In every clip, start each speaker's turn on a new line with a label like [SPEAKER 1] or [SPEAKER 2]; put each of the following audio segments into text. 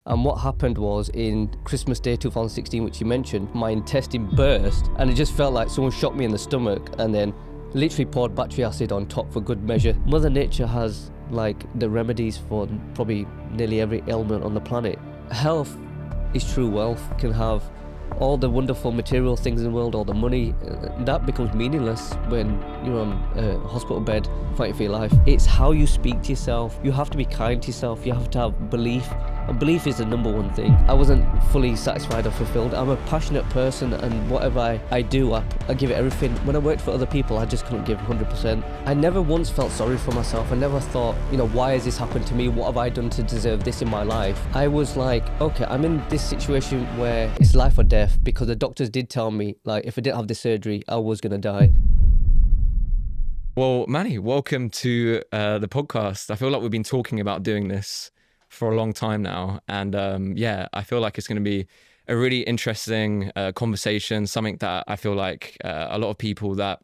[SPEAKER 1] And what happened was in Christmas Day 2016, which you mentioned, my intestine burst and it just felt like someone shot me in the stomach and then literally poured battery acid on top for good measure. Mother Nature has like the remedies for probably nearly every ailment on the planet. Health is true wealth. You can have all the wonderful material things in the world, all the money, that becomes meaningless when you're on a hospital bed fighting for your life. It's how you speak to yourself. You have to be kind to yourself. You have to have belief. And belief is the number one thing. I wasn't fully satisfied or fulfilled. I'm a passionate person, and whatever I do, I give it everything. When I worked for other people, I just couldn't give 100%. I never once felt sorry for myself. I never thought, why has this happened to me? What have I done to deserve this in my life? I was like, okay, I'm in this situation where it's life or death, because the doctors did tell me, like, if I didn't have this surgery, I was going to die.
[SPEAKER 2] Well, Manny, welcome to the podcast. I feel like we've been talking about doing this for a long time now. And I feel like it's going to be a really interesting conversation, something that I feel like a lot of people that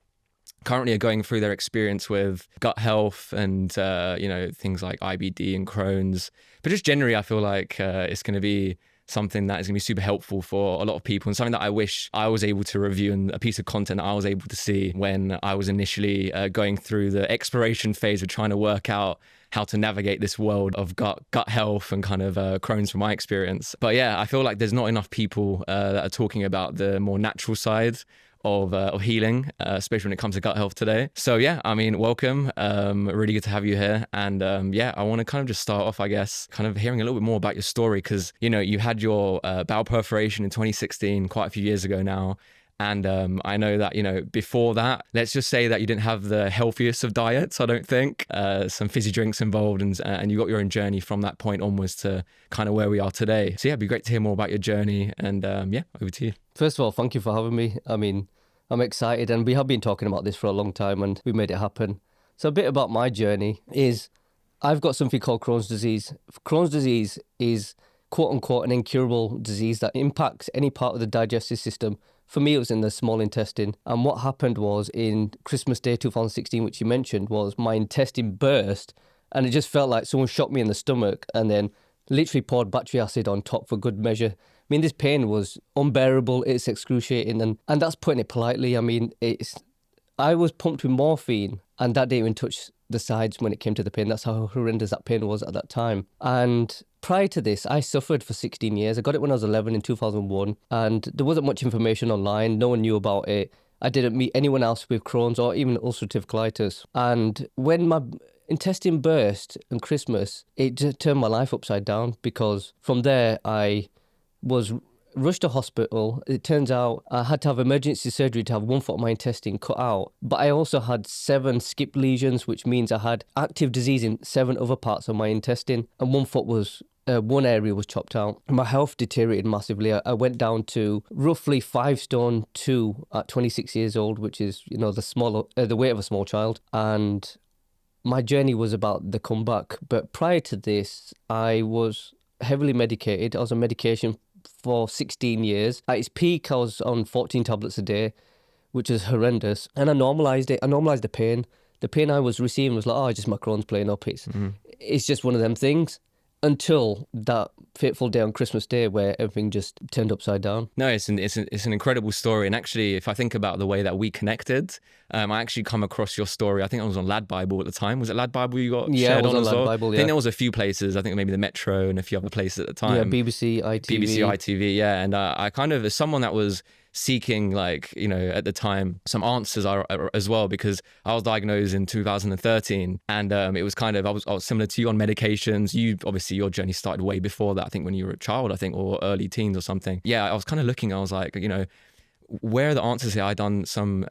[SPEAKER 2] currently are going through their experience with gut health and, things like IBD and Crohn's. But just generally, I feel like it's going to be something that is going to be super helpful for a lot of people, and something that I wish I was able to review, and a piece of content that I was able to see when I was initially going through the exploration phase of trying to work out how to navigate this world of gut health and kind of Crohn's from my experience. But yeah, I feel like there's not enough people that are talking about the more natural side of healing, especially when it comes to gut health today. So yeah, I mean, welcome. Really good to have you here. And I want to kind of just start off, I guess, kind of hearing a little bit more about your story, because, you had your bowel perforation in 2016, quite a few years ago now. And I know that, before that, let's just say that you didn't have the healthiest of diets, I don't think. Some fizzy drinks involved, and you got your own journey from that point onwards to kind of where we are today. So yeah, it'd be great to hear more about your journey. And over to you.
[SPEAKER 1] First of all, thank you for having me. I mean, I'm excited, and we have been talking about this for a long time, and we made it happen. So a bit about my journey is I've got something called Crohn's disease. Crohn's disease is quote unquote an incurable disease that impacts any part of the digestive system. For me, it was in the small intestine. And what happened was in Christmas Day 2016, which you mentioned, was my intestine burst and it just felt like someone shot me in the stomach and then literally poured battery acid on top for good measure. I mean, this pain was unbearable. It's excruciating. And that's putting it politely. I mean, I was pumped with morphine and that didn't even touch the sides when it came to the pain. That's how horrendous that pain was at that time. And prior to this, I suffered for 16 years. I got it when I was 11 in 2001, and there wasn't much information online. No one knew about it. I didn't meet anyone else with Crohn's or even ulcerative colitis. And when my intestine burst on Christmas, it just turned my life upside down, because from there I was rushed to hospital. It turns out I had to have emergency surgery to have 1 foot of my intestine cut out. But I also had 7 skip lesions, which means I had active disease in 7 other parts of my intestine. And 1 foot was, one area was chopped out. My health deteriorated massively. I went down to roughly 5 stone 2 at 26 years old, which is, the weight of a small child. And my journey was about the comeback. But prior to this, I was heavily medicated. I was on medication for 16 years. At its peak, I was on 14 tablets a day, which is horrendous. And I normalized it. I normalized the pain. The pain I was receiving was like, just my Crohn's playing up. It's just one of them things. Until that fateful day on Christmas Day where everything just turned upside down.
[SPEAKER 2] No, it's an incredible story. And actually, if I think about the way that we connected, I actually come across your story. I think I was on Lad Bible at the time. Was it Lad Bible you got shared on as well?
[SPEAKER 1] Bible,
[SPEAKER 2] I think there was a few places. I think maybe the Metro and a few other places at the time.
[SPEAKER 1] Yeah, BBC, ITV.
[SPEAKER 2] Yeah. And I kind of, as someone that was seeking, like, at the time, some answers as well, because I was diagnosed in 2013, and it was kind of, I was similar to you on medications. You, obviously, your journey started way before that, I think when you were a child, or early teens or something. Yeah, I was kind of looking, I was like, where are the answers here? I'd done some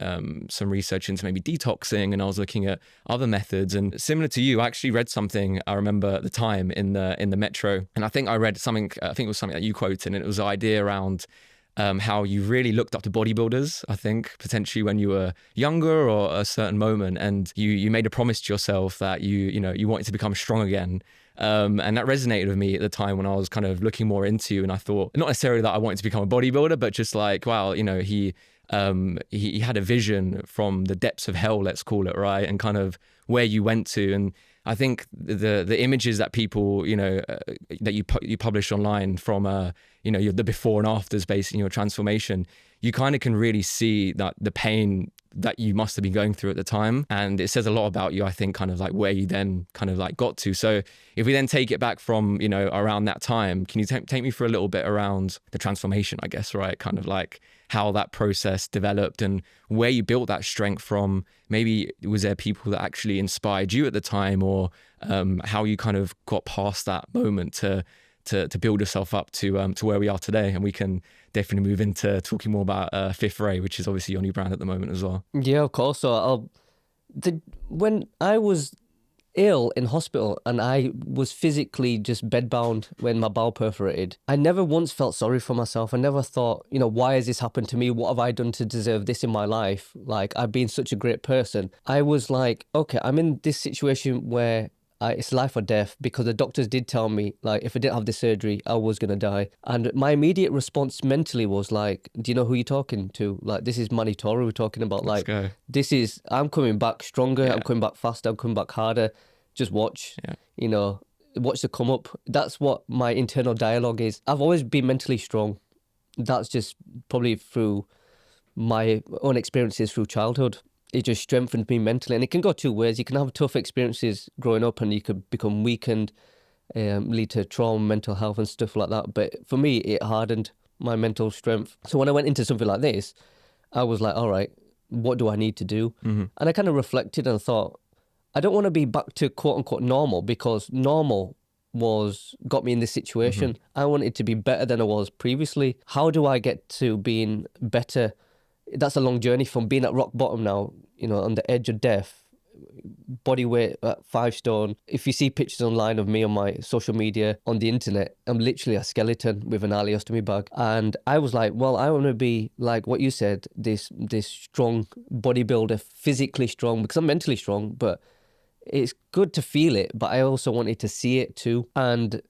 [SPEAKER 2] research into maybe detoxing, and I was looking at other methods. And similar to you, I actually read something, I remember at the time in the Metro, and I think I read something, I think it was something that you quoted, and it was the idea around how you really looked up to bodybuilders, I think, potentially when you were younger or a certain moment, and you made a promise to yourself that you wanted to become strong again. And that resonated with me at the time when I was kind of looking more into you, and I thought, not necessarily that I wanted to become a bodybuilder, but just like, wow, he had a vision from the depths of hell, let's call it, right? And kind of where you went to. And I think the images that people, that you publish online from, the before and afters based in your transformation, you kind of can really see that the pain that you must have been going through at the time. And it says a lot about you, I think, kind of like where you then kind of like got to. So if we then take it back from, around that time, can you take me for a little bit around the transformation, I guess, right? Kind of like how that process developed and where you built that strength from. Maybe was there people that actually inspired you at the time, or how you kind of got past that moment to build yourself up to where we are today. And we can definitely move into talking more about Fifth Ray, which is obviously your new brand at the moment as well.
[SPEAKER 1] Yeah, of course. So when I was ill in hospital and I was physically just bedbound when my bowel perforated, I never once felt sorry for myself. I never thought, why has this happened to me? What have I done to deserve this in my life? Like, I've been such a great person. I was like, okay, I'm in this situation where it's life or death, because the doctors did tell me, like, if I didn't have this surgery, I was going to die. And my immediate response mentally was like, do you know who you're talking to? Like, this is Manny Tura we're talking about.
[SPEAKER 2] Let's
[SPEAKER 1] like,
[SPEAKER 2] go.
[SPEAKER 1] I'm coming back stronger.
[SPEAKER 2] Yeah.
[SPEAKER 1] I'm coming back faster. I'm coming back harder. Just watch,
[SPEAKER 2] Yeah.
[SPEAKER 1] Watch the come up. That's what my internal dialogue is. I've always been mentally strong. That's just probably through my own experiences through childhood. It just strengthened me mentally. And it can go two ways. You can have tough experiences growing up and you could become weakened, lead to trauma, mental health and stuff like that. But for me, it hardened my mental strength. So when I went into something like this, I was like, all right, what do I need to do?
[SPEAKER 2] Mm-hmm.
[SPEAKER 1] And I kind of reflected and thought, I don't want to be back to quote unquote normal, because normal got me in this situation.
[SPEAKER 2] Mm-hmm.
[SPEAKER 1] I wanted to be better than I was previously. How do I get to being better? That's a long journey from being at rock bottom now, on the edge of death, body weight at 5 stone. If you see pictures online of me on my social media, on the internet, I'm literally a skeleton with an ileostomy bag. And I was like, well, I want to be like what you said, this strong bodybuilder, physically strong, because I'm mentally strong, but it's good to feel it, but I also wanted to see it too. And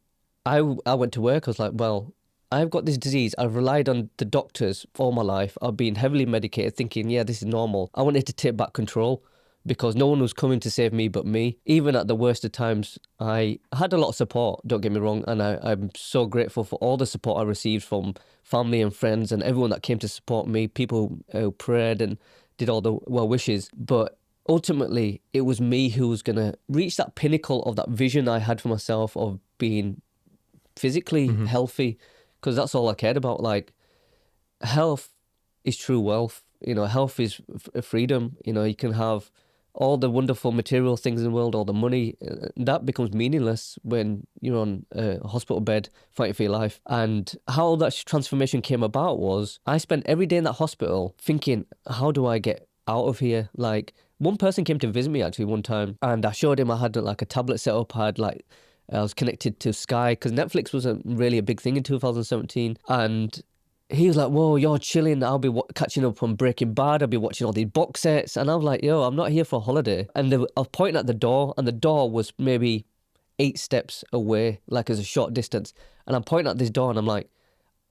[SPEAKER 1] I went to work. I was like, well, I've got this disease. I've relied on the doctors all my life. I've been heavily medicated thinking, yeah, this is normal. I wanted to take back control because no one was coming to save me but me. Even at the worst of times, I had a lot of support, don't get me wrong. And I'm so grateful for all the support I received from family and friends and everyone that came to support me, people who prayed and did all the well wishes. But ultimately, it was me who was going to reach that pinnacle of that vision I had for myself of being physically healthy, because that's all I cared about. Like, health is true wealth. Health is freedom. You can have all the wonderful material things in the world, all the money. That becomes meaningless when you're on a hospital bed fighting for your life. And how that transformation came about was I spent every day in that hospital thinking, how do I get out of here? Like, one person came to visit me actually one time, and I showed him I had like a tablet set up. I was connected to Sky, because Netflix wasn't really a big thing in 2017. And he was like, whoa, you're chilling. I'll be catching up on Breaking Bad. I'll be watching all these box sets. And I was like, yo, I'm not here for a holiday. And I was pointing at the door, and the door was maybe 8 steps away, like as a short distance. And I'm pointing at this door and I'm like,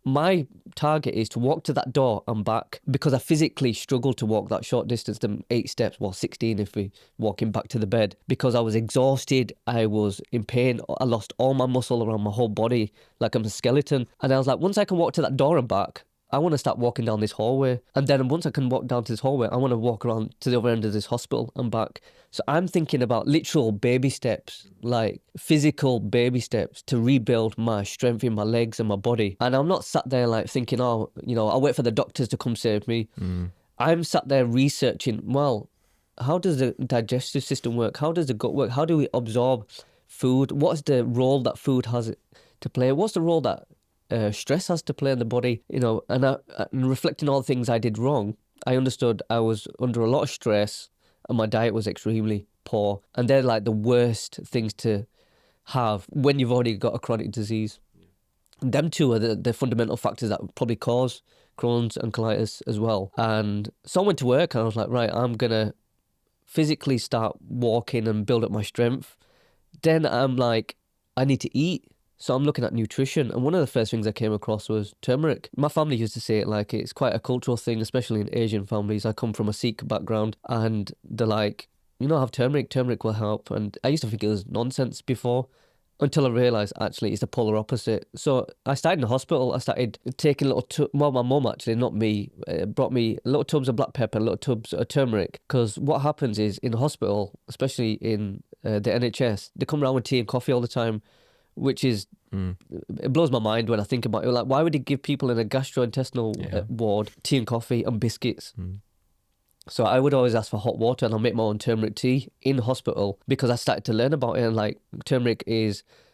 [SPEAKER 1] my target is to walk to that door and back, because I physically struggled to walk that short distance, them 8 steps, well, 16 if we walking back to the bed, because I was exhausted, I was in pain, I lost all my muscle around my whole body, like I'm a skeleton. And I was like, once I can walk to that door and back, I want to start walking down this hallway. And then once I can walk down to this hallway, I want to walk around to the other end of this hospital and back. So I'm thinking about literal baby steps, like physical baby steps to rebuild my strength in my legs and my body. And I'm not sat there like thinking, oh, I'll wait for the doctors to come save me. I'm sat there researching, well, how does the digestive system work? How does the gut work? How do we absorb food? What's the role that food has to play? What's the role that stress has to play in the body? And reflecting all the things I did wrong, I understood I was under a lot of stress and my diet was extremely poor. And they're like the worst things to have when you've already got a chronic disease. And them two are the fundamental factors that probably cause Crohn's and colitis as well. And so I went to work and I was like, right, I'm going to physically start walking and build up my strength. Then I'm like, I need to eat. So I'm looking at nutrition, and one of the first things I came across was turmeric. My family used to say it like it's quite a cultural thing, especially in Asian families. I come from a Sikh background, and they're like, have turmeric will help. And I used to think it was nonsense before, until I realised actually it's the polar opposite. So I started in the hospital. I started taking little well, my mum actually, not me, brought me little tubs of black pepper, little tubs of turmeric. Because what happens is in the hospital, especially in the NHS, they come around with tea and coffee all the time, which is, it blows my mind when I think about it. Like, why would they give people in a gastrointestinal ward tea and coffee and biscuits? So I would always ask for hot water, and I'll make my own turmeric tea in hospital, because I started to learn about it. And like, turmeric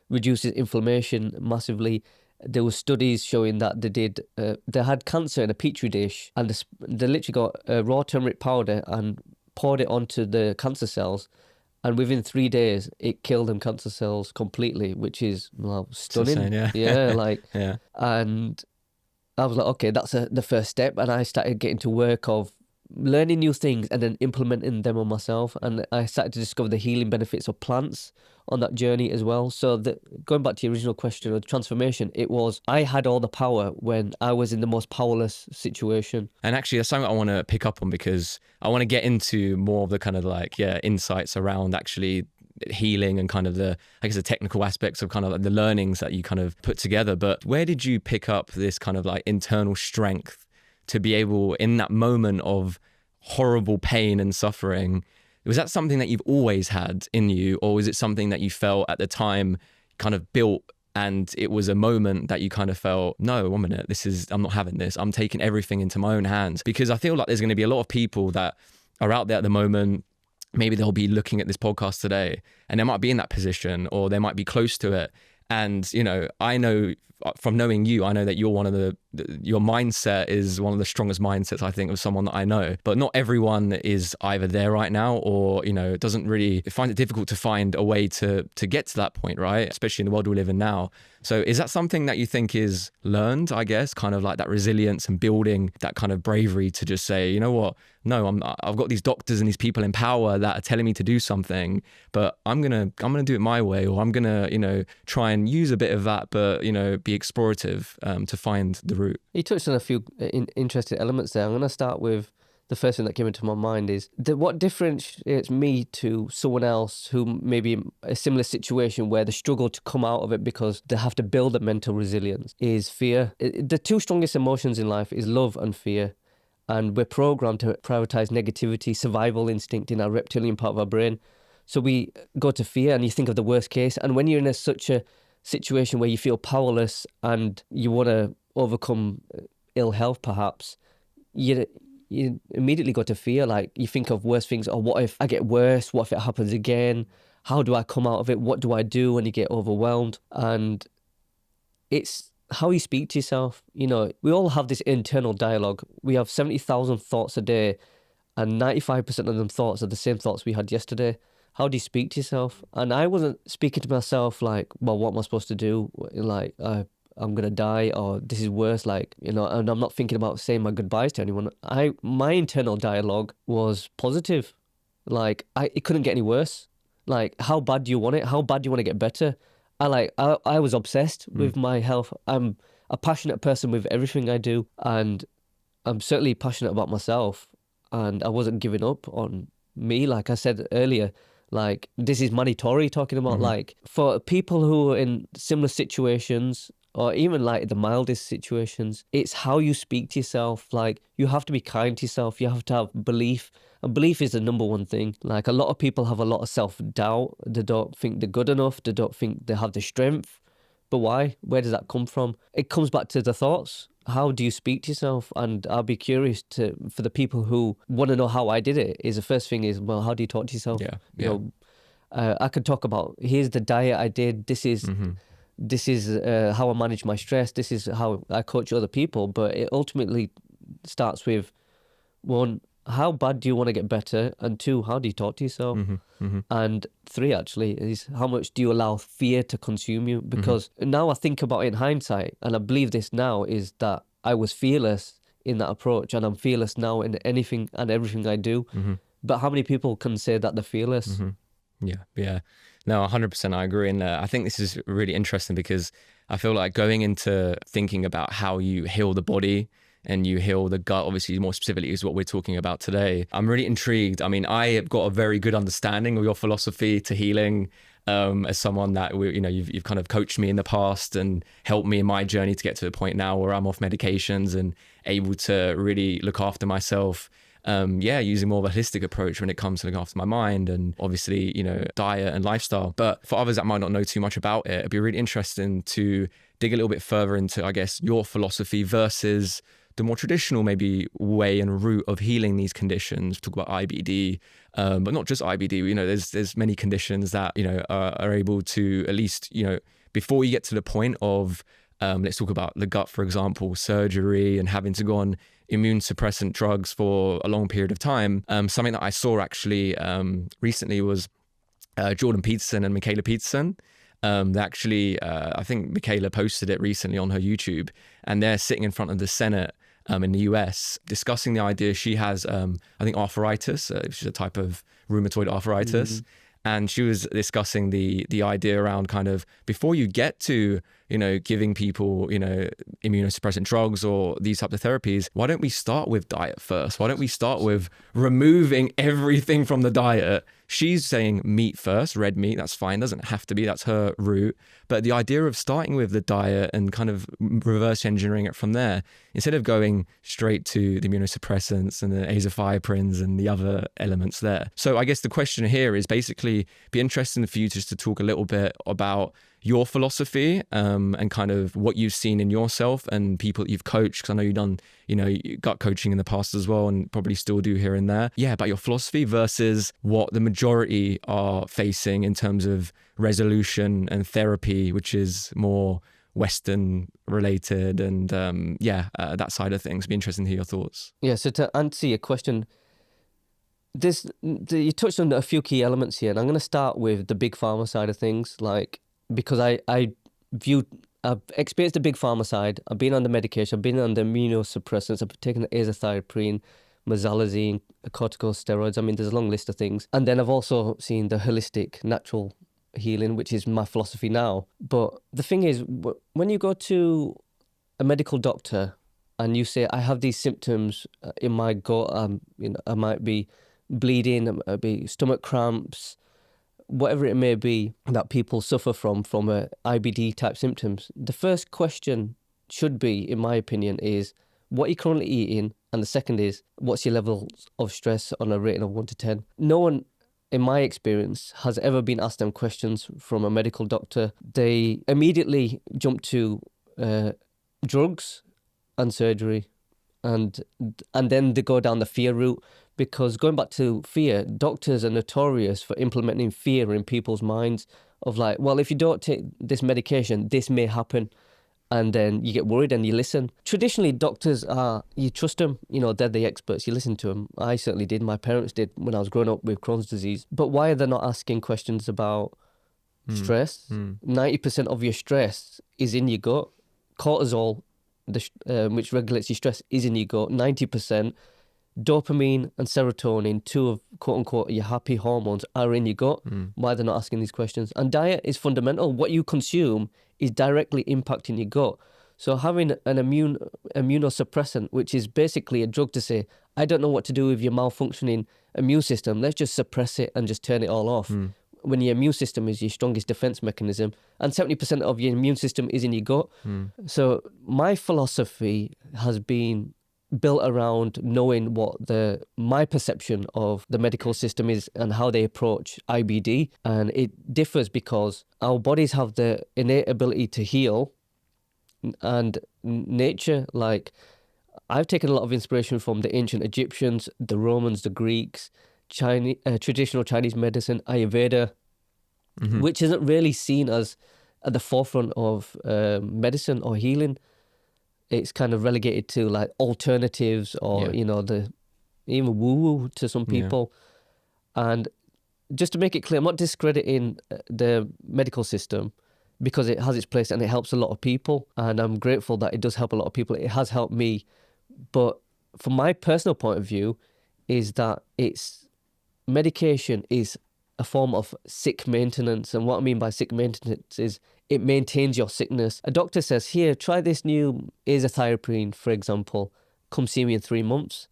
[SPEAKER 1] reduces inflammation massively. There were studies showing that they had cancer in a petri dish, and they literally got raw turmeric powder and poured it onto the cancer cells, and within 3 days it killed them cancer cells completely, which is, well, stunning.
[SPEAKER 2] Insane, yeah.
[SPEAKER 1] Like,
[SPEAKER 2] yeah.
[SPEAKER 1] And I was like, okay, that's the first step. And I started getting to work of learning new things and then implementing them on myself. And I started to discover the healing benefits of plants on that journey as well. So going back to your original question of transformation, it was, I had all the power when I was in the most powerless situation.
[SPEAKER 2] And actually, that's something I want to pick up on, because I want to get into more of the kind of like, insights around actually healing and kind of the technical aspects of kind of like the learnings that you kind of put together. But where did you pick up this kind of like internal strength to be able, in that moment of horrible pain and suffering, was that something that you've always had in you, or was it something that you felt at the time kind of built, and it was a moment that you kind of felt, no, 1 minute, I'm not having this, I'm taking everything into my own hands? Because I feel like there's going to be a lot of people that are out there at the moment, maybe they'll be looking at this podcast today and they might be in that position, or they might be close to it. And, I know from knowing you, I know that you're your mindset is one of the strongest mindsets, I think, of someone that I know. But not everyone is either there right now, or, find it difficult to find a way to get to that point, right? Especially in the world we live in now. So is that something that you think is learned, I guess, kind of like that resilience and building that kind of bravery to just say, you know what? No, I've got these doctors and these people in power that are telling me to do something, but I'm gonna do it my way, or I'm gonna, try and use a bit of that, but, be explorative to find the route.
[SPEAKER 1] You touched on a few interesting elements there. I'm going to start with the first thing that came into my mind is that what differentiates me to someone else who may be in a similar situation where they struggle to come out of it because they have to build a mental resilience is fear. The two strongest emotions in life is love and fear. And we're programmed to prioritize negativity, survival instinct in our reptilian part of our brain. So we go to fear and you think of the worst case. And when you're in such a situation where you feel powerless and you want to overcome ill health, perhaps, you immediately go to fear. Like, you think of worse things. Oh, what if I get worse? What if it happens again? How do I come out of it? What do I do when you get overwhelmed? And it's how you speak to yourself. We all have this internal dialogue. We have 70,000 thoughts a day, and 95% of them thoughts are the same thoughts we had yesterday. How do you speak to yourself? And I wasn't speaking to myself like, well, what am I supposed to do? Like, I'm going to die, or this is worse, like, and I'm not thinking about saying my goodbyes to anyone. My internal dialogue was positive. Like, it couldn't get any worse. Like, how bad do you want it? How bad do you want to get better? I was obsessed with my health. I'm a passionate person with everything I do, and I'm certainly passionate about myself, and I wasn't giving up on me. Like I said earlier, like, this is Manny Singh talking about, like, for people who are in similar situations, or even like the mildest situations, it's how you speak to yourself. Like, you have to be kind to yourself. You have to have belief. And belief is the number one thing. Like, a lot of people have a lot of self-doubt. They don't think they're good enough. They don't think they have the strength. But why? Where does that come from? It comes back to the thoughts. How do you speak to yourself? And I'll be curious for the people who want to know how I did it, is the first thing is, well, how do you talk to yourself? I could talk about, here's the diet I did. This is how I manage my stress. This is how I coach other people. But it ultimately starts with, one, how bad do you want to get better? And two, how do you talk to yourself? And three, actually, is how much do you allow fear to consume you? Because now I think about it in hindsight, and I believe this now, is that I was fearless in that approach, and I'm fearless now in anything and everything I do. But how many people can say that they're fearless?
[SPEAKER 2] Yeah. No, 100% I agree. And I think this is really interesting, because I feel like going into thinking about how you heal the body and you heal the gut, obviously more specifically is what we're talking about today. I'm really intrigued. I mean, I have got a very good understanding of your philosophy to healing, as someone that you've kind of coached me in the past and helped me in my journey to get to the point now where I'm off medications and able to really look after myself. Using more of a holistic approach when it comes to looking after my mind and obviously, diet and lifestyle. But for others that might not know too much about it, it'd be really interesting to dig a little bit further into, I guess, your philosophy versus the more traditional maybe way and route of healing these conditions. Talk about IBD, but not just IBD. There's many conditions that are able to at least before you get to the point of let's talk about the gut, for example, surgery and having to go on immune suppressant drugs for a long period of time. Something that I saw actually recently was Jordan Peterson and Michaela Peterson. I think Michaela posted it recently on her YouTube, and they're sitting in front of the Senate in the US discussing the idea. She has, I think, arthritis, which is a type of rheumatoid arthritis. Mm-hmm. And she was discussing the idea around kind of before you get to, giving people, immunosuppressant drugs or these types of therapies, why don't we start with diet first? Why don't we start with removing everything from the diet? She's saying meat first, red meat, that's fine. Doesn't have to be, that's her route. But the idea of starting with the diet and kind of reverse engineering it from there, instead of going straight to the immunosuppressants and the azathioprins and the other elements there. So I guess the question here is basically be interesting for you just to talk a little bit about your philosophy and kind of what you've seen in yourself and people that you've coached, because I know you've done gut coaching in the past as well and probably still do here and there. Yeah, about your philosophy versus what the majority are facing in terms of resolution and therapy, which is more Western related and that side of things. It'd be interesting to hear your thoughts.
[SPEAKER 1] Yeah, so to answer your question, you touched on a few key elements here, and I'm going to start with the big pharma side of things, because I've experienced the big pharma side. I've been on the medication, I've been on the immunosuppressants, I've taken the azathioprine, mesalazine, corticosteroids. I mean, there's a long list of things. And then I've also seen the holistic, natural healing, which is my philosophy now. But the thing is, when you go to a medical doctor and you say, I have these symptoms in my gut, I might be bleeding, it might be stomach cramps, whatever it may be that people suffer from IBD type symptoms, the first question should be, in my opinion, is what you're currently eating, and the second is what's your level of stress on a rating of 1 to 10. No one, in my experience, has ever been asked them questions from a medical doctor. They immediately jump to drugs and surgery, and then they go down the fear route. Because going back to fear, doctors are notorious for implementing fear in people's minds of like, well, if you don't take this medication, this may happen. And then you get worried and you listen. Traditionally, doctors you trust them, they're the experts, you listen to them. I certainly did, my parents did when I was growing up with Crohn's disease. But why are they not asking questions about stress? 90% of your stress is in your gut. Cortisol, which regulates your stress, is in your gut. 90%. Dopamine and serotonin, two of quote unquote your happy hormones, are in your gut. Why they're not asking these questions? And diet is fundamental. What you consume is directly impacting your gut. So having an immunosuppressant, which is basically a drug to say, I don't know what to do with your malfunctioning immune system, let's just suppress it and just turn it all off. When your immune system is your strongest defense mechanism, and 70% of your immune system is in your gut. So my philosophy has been built around knowing what my perception of the medical system is and how they approach IBD. And it differs because our bodies have the innate ability to heal, and nature, like I've taken a lot of inspiration from the ancient Egyptians, the Romans, the Greeks, traditional Chinese medicine, Ayurveda, which isn't really seen as at the forefront of medicine or healing. It's kind of relegated to like alternatives or, even woo-woo to some people. And just to make it clear, I'm not discrediting the medical system because it has its place and it helps a lot of people. And I'm grateful that it does help a lot of people. It has helped me. But from my personal point of view is that medication is a form of sick maintenance. And what I mean by sick maintenance is it maintains your sickness. A doctor says, here, try this new azathioprine, for example, come see me in 3 months.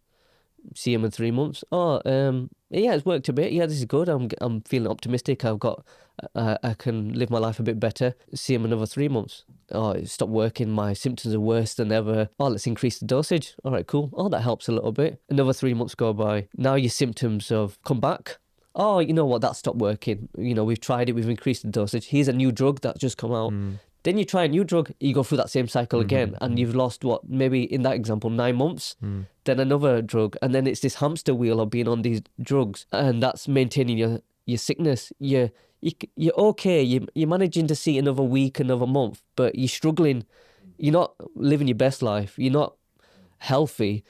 [SPEAKER 1] See him in 3 months. Oh, yeah, it's worked a bit. Yeah, this is good. I'm feeling optimistic. I can live my life a bit better. See him another 3 months. Oh, it stopped working. My symptoms are worse than ever. Oh, let's increase the dosage. All right, cool. Oh, that helps a little bit. Another 3 months go by. Now your symptoms have come back. Oh, you know what? That stopped working. You know, we've tried it. We've increased the dosage. Here's a new drug that's just come out. Then you try a new drug, you go through that same cycle again, and you've lost what, maybe in that example, 9 months, then another drug, and then it's this hamster wheel of being on these drugs, and that's maintaining your sickness. You're okay, you're managing to see another week, another month, but you're struggling. You're not living your best life. You're not healthy,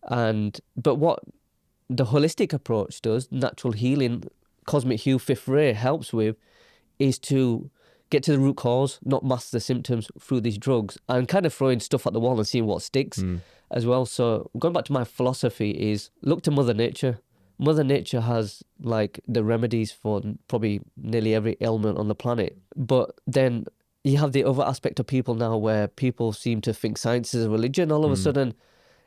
[SPEAKER 1] but what the holistic approach does, natural healing, Cosmic Hue, Fifth Ray helps with, is to get to the root cause, not mask the symptoms through these drugs, and kind of throwing stuff at the wall and seeing what sticks as well. So going back to my philosophy is look to Mother Nature. Mother Nature has like the remedies for probably nearly every ailment on the planet. But then you have the other aspect of people now where people seem to think science is a religion. All of a sudden,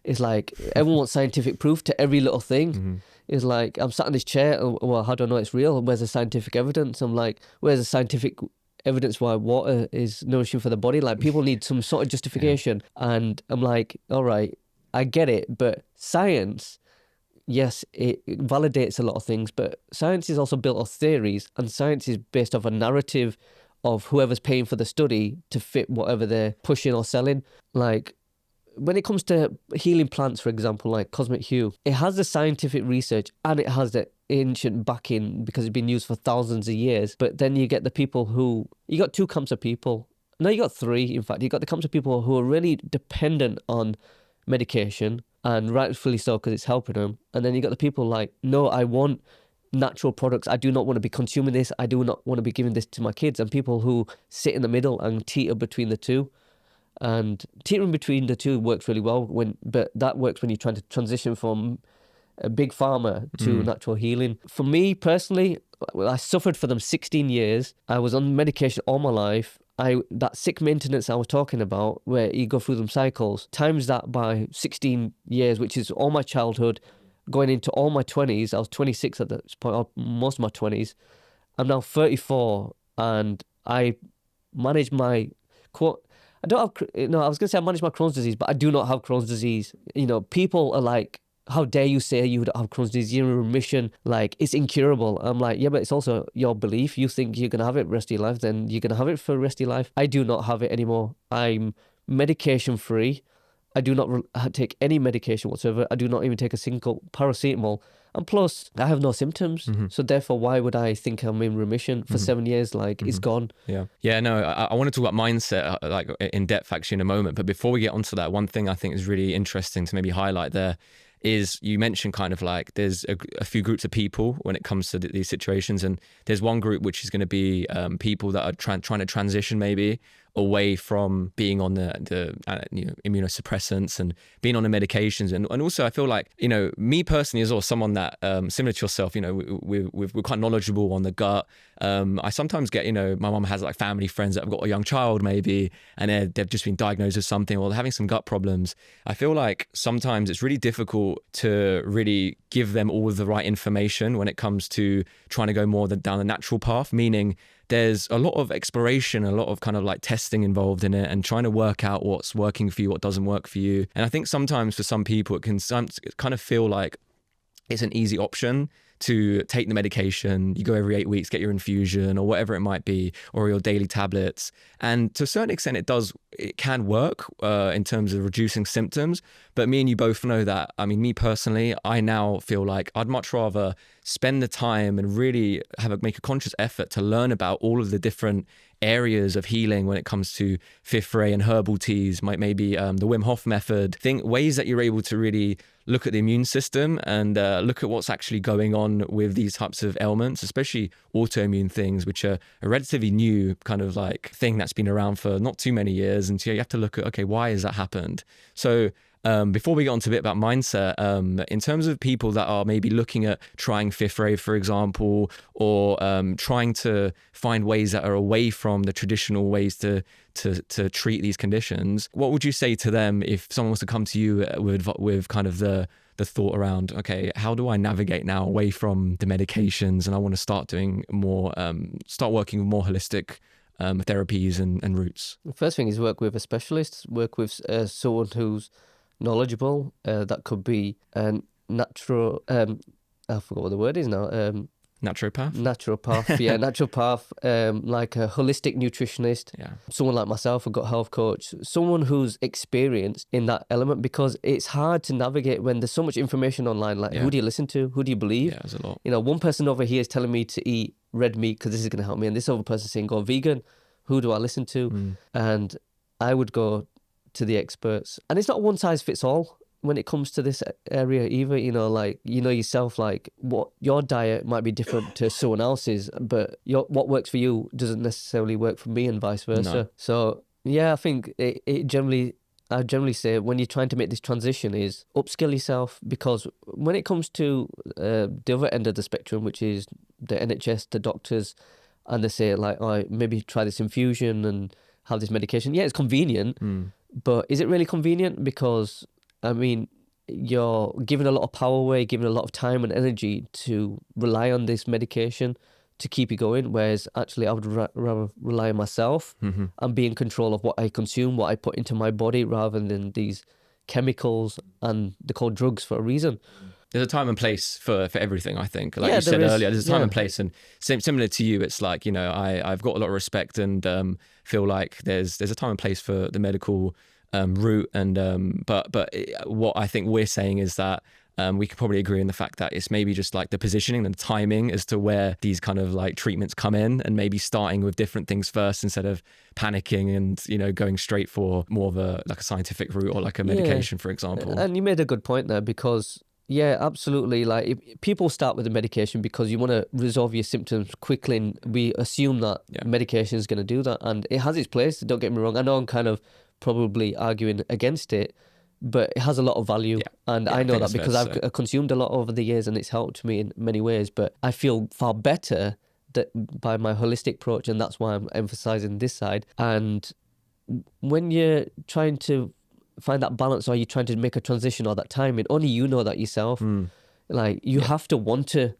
[SPEAKER 1] it's like everyone wants scientific proof to every little thing. It's like, I'm sat in this chair, well, how do I know it's real? Where's the scientific evidence? I'm like, where's the scientific evidence why water is nourishing for the body? Like, people need some sort of justification. And I'm like, all right, I get it, but science, yes, it validates a lot of things, but science is also built off theories, and science is based off a narrative of whoever's paying for the study to fit whatever they're pushing or selling. Like, when it comes to healing plants, for example, like Cosmic Hue, it has the scientific research and it has the ancient backing because it's been used for thousands of years. But then you get the people who, you got two camps of people. No, you got three, in fact. You got the camps of people who are really dependent on medication, and rightfully so because it's helping them. And then you got the people like, no, I want natural products. I do not want to be consuming this. I do not want to be giving this to my kids. And people who sit in the middle and teeter between the two. And teetering between the two works really well, but that works when you're trying to transition from a big pharma to natural healing. For me personally, I suffered for them 16 years. I was on medication all my life. That sick maintenance I was talking about, where you go through them cycles, times that by 16 years, which is all my childhood, going into all my 20s. I was 26 at this point, or most of my 20s. I'm now 34, and I manage my I don't have, I was going to say I manage my Crohn's disease, but I do not have Crohn's disease. You know, people are like, how dare you say you don't have Crohn's disease? You're in remission, like, it's incurable. I'm like, yeah, but it's also your belief. You think you're going to have it the rest of your life, then you're going to have it for the rest of your life. I do not have it anymore. I'm medication free. I do not take any medication whatsoever. I do not even take a single paracetamol. And plus, I have no symptoms. So therefore, why would I think I'm in remission for 7 years? Like, it's gone.
[SPEAKER 2] Yeah, no, I want to talk about mindset like in depth actually in a moment. But before we get onto that, one thing I think is really interesting to maybe highlight there is you mentioned kind of like there's a few groups of people when it comes to these situations. And there's one group which is going to be people that are trying to transition maybe away from being on the immunosuppressants and being on the medications. And also I feel like, me personally as well, someone that similar to yourself, we're quite knowledgeable on the gut. I sometimes get, my mum has like family friends that have got a young child maybe, and they've just been diagnosed with something or they're having some gut problems. I feel like sometimes it's really difficult to really give them all of the right information when it comes to trying to go more down the natural path, meaning there's a lot of exploration, a lot of kind of like testing involved in it and trying to work out what's working for you, what doesn't work for you. And I think sometimes for some people, it can kind of feel like it's an easy option to take the medication. You go every 8 weeks, get your infusion or whatever it might be, or your daily tablets. And to a certain extent, it can work in terms of reducing symptoms. But me and you both know that, me personally, I now feel like I'd much rather spend the time and really make a conscious effort to learn about all of the different areas of healing when it comes to Fifth Ray and herbal teas, maybe the Wim Hof method, ways that you're able to really look at the immune system and look at what's actually going on with these types of ailments, especially autoimmune things, which are a relatively new kind of like thing that's been around for not too many years. And so you have to look at, okay, why has that happened? So Before we get on to a bit about mindset, in terms of people that are maybe looking at trying Fifth Ray, for example, or trying to find ways that are away from the traditional ways to treat these conditions, what would you say to them if someone was to come to you with kind of the thought around, okay, how do I navigate now away from the medications, and I want to start doing more, start working with more holistic therapies and routes?
[SPEAKER 1] The first thing is work with a specialist, work with someone who's knowledgeable. That could be a natural, I forgot what the word is now.
[SPEAKER 2] Naturopath?
[SPEAKER 1] Naturopath, yeah, naturopath, like a holistic nutritionist.
[SPEAKER 2] Yeah.
[SPEAKER 1] Someone like myself, a gut health coach, someone who's experienced in that element, because it's hard to navigate when there's so much information online. Like, who do you listen to? Who do you believe?
[SPEAKER 2] Yeah, there's a lot.
[SPEAKER 1] You know, one person over here is telling me to eat red meat because this is going to help me, and this other person saying go vegan. Who do I listen to? And I would go to the experts. And it's not one size fits all when it comes to this area either. You know, like, you know yourself, like what your diet might be different to someone else's, but what works for you doesn't necessarily work for me, and vice versa.
[SPEAKER 2] No.
[SPEAKER 1] So yeah, I think I generally say when you're trying to make this transition is upskill yourself, because when it comes to the other end of the spectrum, which is the NHS, the doctors, and they say like, oh, maybe try this infusion and have this medication. Yeah, it's convenient, but is it really convenient? Because, I mean, you're giving a lot of power away, giving a lot of time and energy to rely on this medication to keep you going, whereas actually I would rather rely on myself and be in control of what I consume, what I put into my body, rather than these chemicals, and they're called drugs for a reason.
[SPEAKER 2] There's a time and place for everything, I think. Like you said earlier, there's a time and place, and similar to you, it's like, you know, I've got a lot of respect and feel like there's a time and place for the medical route, and but what I think we're saying is that we could probably agree on the fact that it's maybe just like the positioning and the timing as to where these kind of like treatments come in, and maybe starting with different things first instead of panicking and, you know, going straight for more of a scientific route or like a medication, for example.
[SPEAKER 1] And you made a good point there, because yeah, absolutely. Like, if people start with the medication because you want to resolve your symptoms quickly, and we assume that medication is going to do that, and it has its place. Don't get me wrong. I know I'm kind of probably arguing against it, but it has a lot of value, and I know that because I've consumed a lot over the years, and it's helped me in many ways. But I feel far better by my holistic approach, and that's why I'm emphasizing this side. And when you're trying to find that balance, or you're trying to make a transition, or that timing, only you know that yourself. Like, you have to want to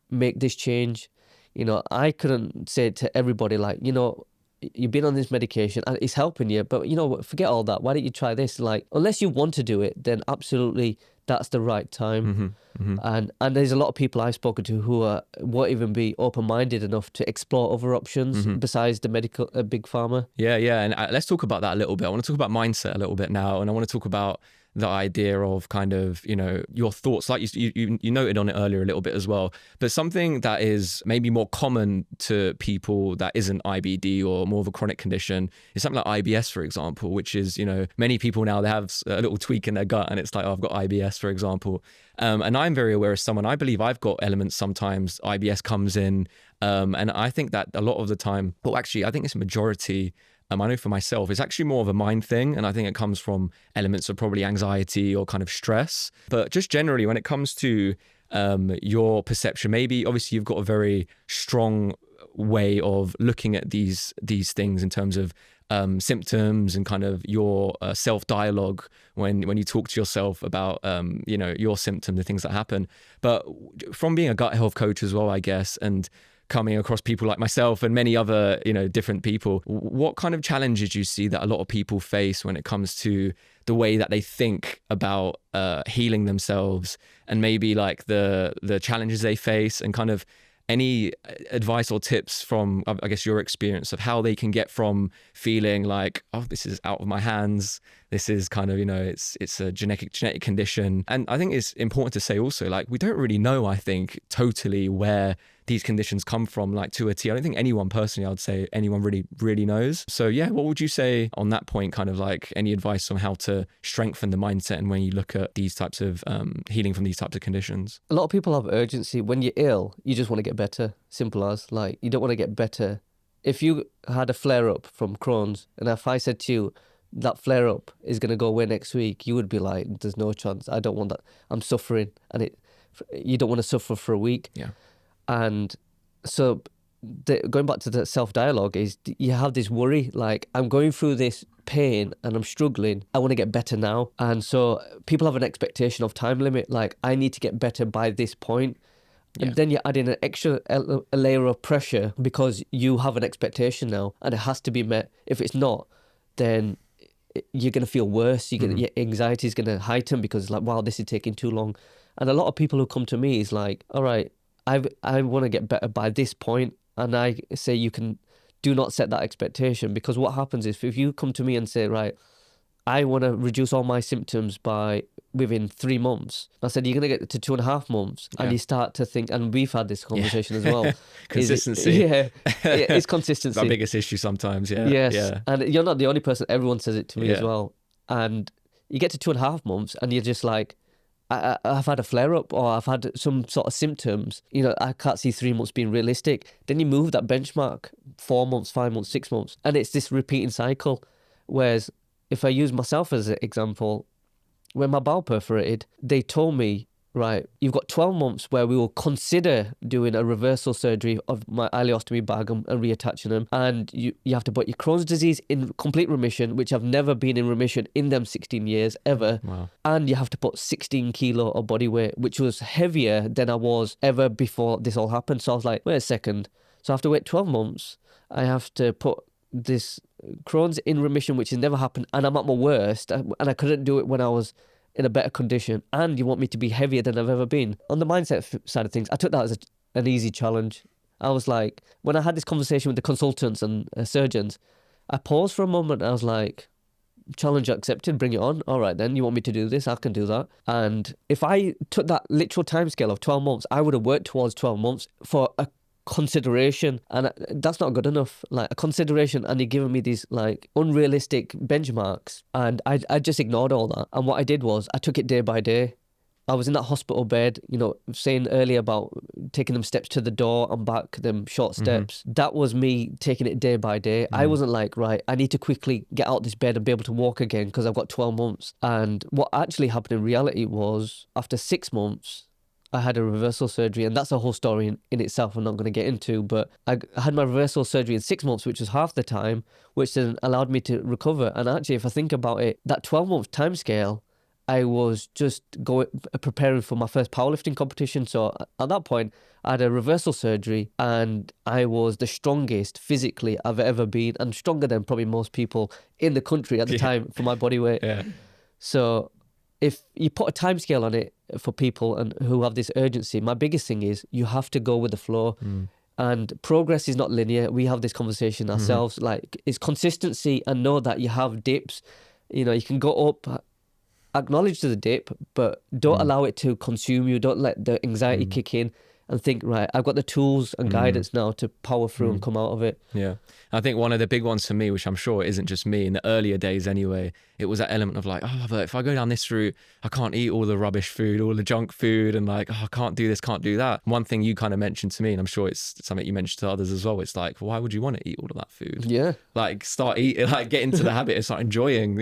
[SPEAKER 1] make this change. You know, I couldn't say to everybody, like, you know, you've been on this medication and it's helping you, but you know what, forget all that. Why don't you try this? Like, unless you want to do it, then absolutely that's the right time. And there's a lot of people I've spoken to who won't even be open-minded enough to explore other options besides the medical big pharma.
[SPEAKER 2] Yeah, and let's talk about that a little bit. I want to talk about mindset a little bit now, and I want to talk about the idea of kind of, you know, your thoughts, like you noted on it earlier a little bit as well, but something that is maybe more common to people that isn't IBD or more of a chronic condition is something like IBS, for example, which is, you know, many people now, they have a little tweak in their gut and it's like, oh, I've got IBS, for example. And I'm very aware as someone, I believe I've got elements sometimes IBS comes in, and I think that a lot of the time, well, actually, I think it's a majority. I know for myself, it's actually more of a mind thing. And I think it comes from elements of probably anxiety or kind of stress. But just generally, when it comes to your perception, maybe obviously you've got a very strong way of looking at these things in terms of symptoms and kind of your self-dialogue when you talk to yourself about, you know, your symptoms, the things that happen. But from being a gut health coach as well, I guess, and coming across people like myself and many other, you know, different people, what kind of challenges do you see that a lot of people face when it comes to the way that they think about healing themselves, and maybe like the challenges they face, and kind of any advice or tips from, I guess, your experience of how they can get from feeling like, oh, this is out of my hands, this is kind of, you know, it's a genetic condition. And I think it's important to say also, like, we don't really know, I think, totally where these conditions come from, like, to a T. I don't think anyone personally, I would say anyone really knows. So yeah, what would you say on that point, kind of like any advice on how to strengthen the mindset and when you look at these types of healing from these types of conditions?
[SPEAKER 1] A lot of people have urgency. When you're ill, you just want to get better. Simple as, like, you don't want to get better. If you had a flare up from Crohn's, and if I said to you, that flare up is going to go away next week, you would be like, there's no chance. I don't want that. I'm suffering. And you don't want to suffer for a week.
[SPEAKER 2] Yeah.
[SPEAKER 1] And so going back to the self-dialogue is you have this worry, like, I'm going through this pain and I'm struggling. I want to get better now. And so people have an expectation of time limit, like, I need to get better by this point. And then you're adding an extra a layer of pressure because you have an expectation now and it has to be met. If it's not, then you're going to feel worse. Your anxiety is going to heighten because it's like, wow, this is taking too long. And a lot of people who come to me is like, all right, I want to get better by this point. And I say, you do not set that expectation, because what happens is if you come to me and say, right, I want to reduce all my symptoms within 3 months. I said, you're going to get to 2.5 months. And you start to think, and we've had this conversation as well.
[SPEAKER 2] Consistency.
[SPEAKER 1] It's consistency.
[SPEAKER 2] It's our biggest issue sometimes,
[SPEAKER 1] Yes.
[SPEAKER 2] Yeah.
[SPEAKER 1] And you're not the only person. Everyone says it to me as well. And you get to 2.5 months and you're just like, I've had a flare-up or I've had some sort of symptoms. I can't see 3 months being realistic. Then you move that benchmark 4 months, 5 months, 6 months. And it's this repeating cycle. Whereas if I use myself as an example, when my bowel perforated, they told me, right, you've got 12 months where we will consider doing a reversal surgery of my ileostomy bag and reattaching them. And you have to put your Crohn's disease in complete remission, which I've never been in remission in them 16 years, ever.
[SPEAKER 2] Wow.
[SPEAKER 1] And you have to put 16 kilo of body weight, which was heavier than I was ever before this all happened. So I was like, wait a second. So I have to wait 12 months. I have to put this Crohn's in remission, which has never happened, and I'm at my worst, and I couldn't do it when I was in a better condition, and you want me to be heavier than I've ever been. On the mindset side of things, I took that as an easy challenge. I was like, when I had this conversation with the consultants and surgeons, I paused for a moment and I was like, challenge accepted, bring it on. All right, then you want me to do this, I can do that. And if I took that literal timescale of 12 months, I would have worked towards 12 months for a consideration, and that's not good enough. Like, a consideration, and you're giving me these like unrealistic benchmarks, and I just ignored all that. And what I did was I took it day by day. I was in that hospital bed, saying earlier about taking them steps to the door and back, them short steps. That was me taking it day by day. I wasn't like, right, I need to quickly get out this bed and be able to walk again because I've got 12 months. And what actually happened in reality was, after 6 months, I had a reversal surgery, and that's a whole story in itself I'm not going to get into, but I had my reversal surgery in 6 months, which was half the time, which then allowed me to recover. And actually, if I think about it, that 12-month timescale, I was just preparing for my first powerlifting competition. So at that point, I had a reversal surgery and I was the strongest physically I've ever been, and stronger than probably most people in the country at the time for my body weight.
[SPEAKER 2] Yeah.
[SPEAKER 1] So if you put a timescale on it for people and who have this urgency, my biggest thing is you have to go with the flow. And progress is not linear. We have this conversation ourselves. Like, it's consistency, and know that you have dips. You can go up, acknowledge the dip, but don't allow it to consume you. Don't let the anxiety kick in and think, right, I've got the tools and guidance now to power through and come out of it.
[SPEAKER 2] Yeah. I think one of the big ones for me, which I'm sure isn't just me, in the earlier days anyway, it was that element of like, oh, but if I go down this route, I can't eat all the rubbish food, all the junk food, and like, oh, I can't do this, can't do that. One thing you kind of mentioned to me, and I'm sure it's something you mentioned to others as well, it's like, why would you want to eat all of that food?
[SPEAKER 1] Yeah.
[SPEAKER 2] Like, start eating, like, get into the habit of start enjoying,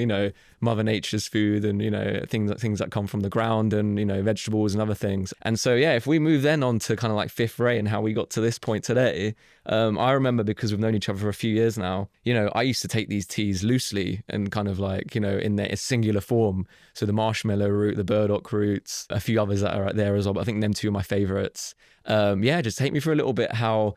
[SPEAKER 2] Mother Nature's food, and, things that come from the ground, and, vegetables and other things. And so, yeah, if we move then on to kind of like Fifth Ray and how we got to this point today, I remember, because we've known each other for a few years now, I used to take these teas loosely and kind of like, in their singular form. So the marshmallow root, the burdock roots, a few others that are out there as well, but I think them two are my favorites. Just take me for a little bit why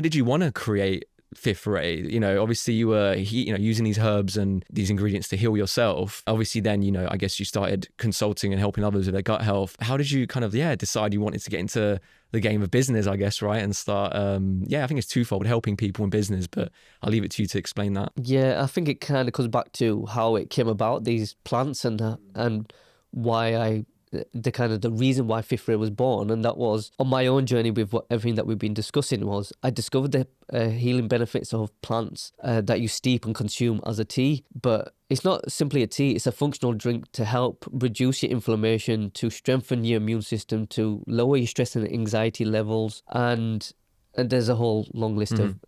[SPEAKER 2] did you want to create Fifth Ray? Obviously you were using these herbs and these ingredients to heal yourself. Obviously then, I guess you started consulting and helping others with their gut health. How did you kind of decide you wanted to get into the game of business, I guess, right? And start I think it's twofold, helping people in business, but I'll leave it to you to explain that.
[SPEAKER 1] Yeah, I think it kind of comes back to how it came about, these plants, and why the reason why Fifth Ray was born. And that was on my own journey with everything that we've been discussing. Was I discovered the healing benefits of plants that you steep and consume as a tea. But it's not simply a tea, it's a functional drink to help reduce your inflammation, to strengthen your immune system, to lower your stress and anxiety levels. And and there's a whole long list of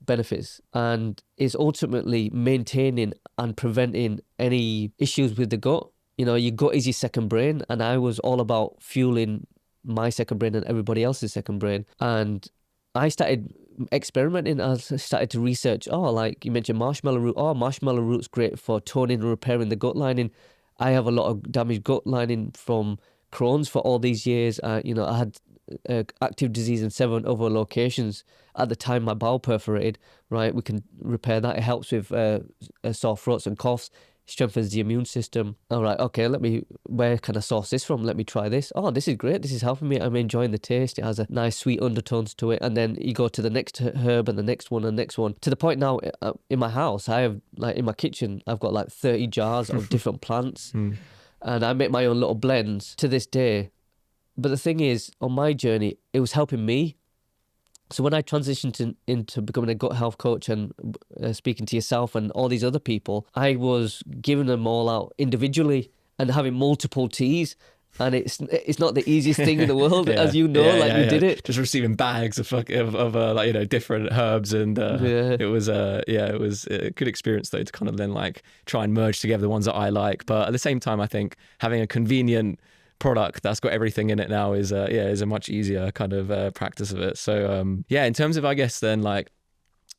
[SPEAKER 1] benefits, and it's ultimately maintaining and preventing any issues with the gut. You know, your gut is your second brain, and I was all about fueling my second brain and everybody else's second brain. And I started experimenting. I started to research, like you mentioned marshmallow root. Marshmallow root's great for toning and repairing the gut lining. I have a lot of damaged gut lining from Crohn's for all these years. You know, I had active disease in 7 other locations. At the time, my bowel perforated, right? We can repair that. It helps with sore throats and coughs, strengthens the immune system. All right, okay, where can I source this from? Let me try this. Oh, this is great. This is helping me. I'm enjoying the taste. It has a nice sweet undertones to it. And then you go to the next herb and the next one and the next one. To the point now, in my house, I have, like in my kitchen, I've got like 30 jars of different plants. And I make my own little blends to this day. But the thing is, on my journey, it was helping me. So when I transitioned into becoming a gut health coach and speaking to yourself and all these other people, I was giving them all out individually and having multiple teas. And it's not the easiest thing in the world, as you know, you did it.
[SPEAKER 2] Just receiving bags of like, you know, different herbs, and it was a good experience though, to kind of then like try and merge together the ones that I like. But at the same time, I think having a convenient product that's got everything in it now is a much easier kind of practice of it. So in terms of, I guess, then like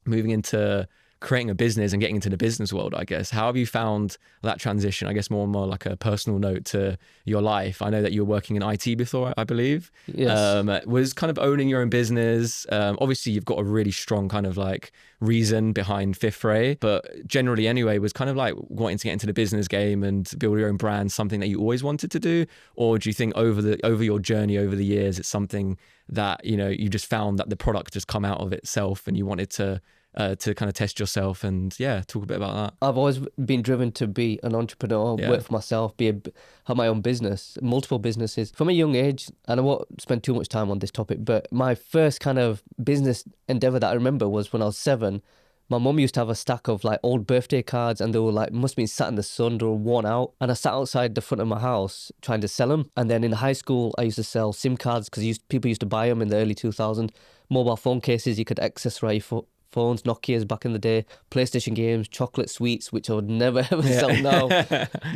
[SPEAKER 2] moving into creating a business and getting into the business world, I guess, how have you found that transition? I guess more and more like a personal note to your life. I know that you were working in IT before, I believe.
[SPEAKER 1] Yes.
[SPEAKER 2] Was kind of owning your own business. Obviously, you've got a really strong kind of like reason behind Fifth Ray, but generally anyway, was kind of like wanting to get into the business game and build your own brand something that you always wanted to do? Or do you think over your journey over the years, it's something that, you know, you just found that the product just come out of itself and you wanted to kind of test yourself and talk a bit about that?
[SPEAKER 1] I've always been driven to be an entrepreneur, work for myself, have my own business, multiple businesses from a young age. And I won't spend too much time on this topic, but my first kind of business endeavor that I remember was when I was 7. My mum used to have a stack of like old birthday cards, and they were like, must have been sat in the sun, they were worn out. And I sat outside the front of my house trying to sell them. And then in high school, I used to sell SIM cards because people used to buy them in the early 2000s. Mobile phone cases you could accessory phones, Nokia's back in the day, PlayStation games, chocolate sweets, which I would never ever sell now.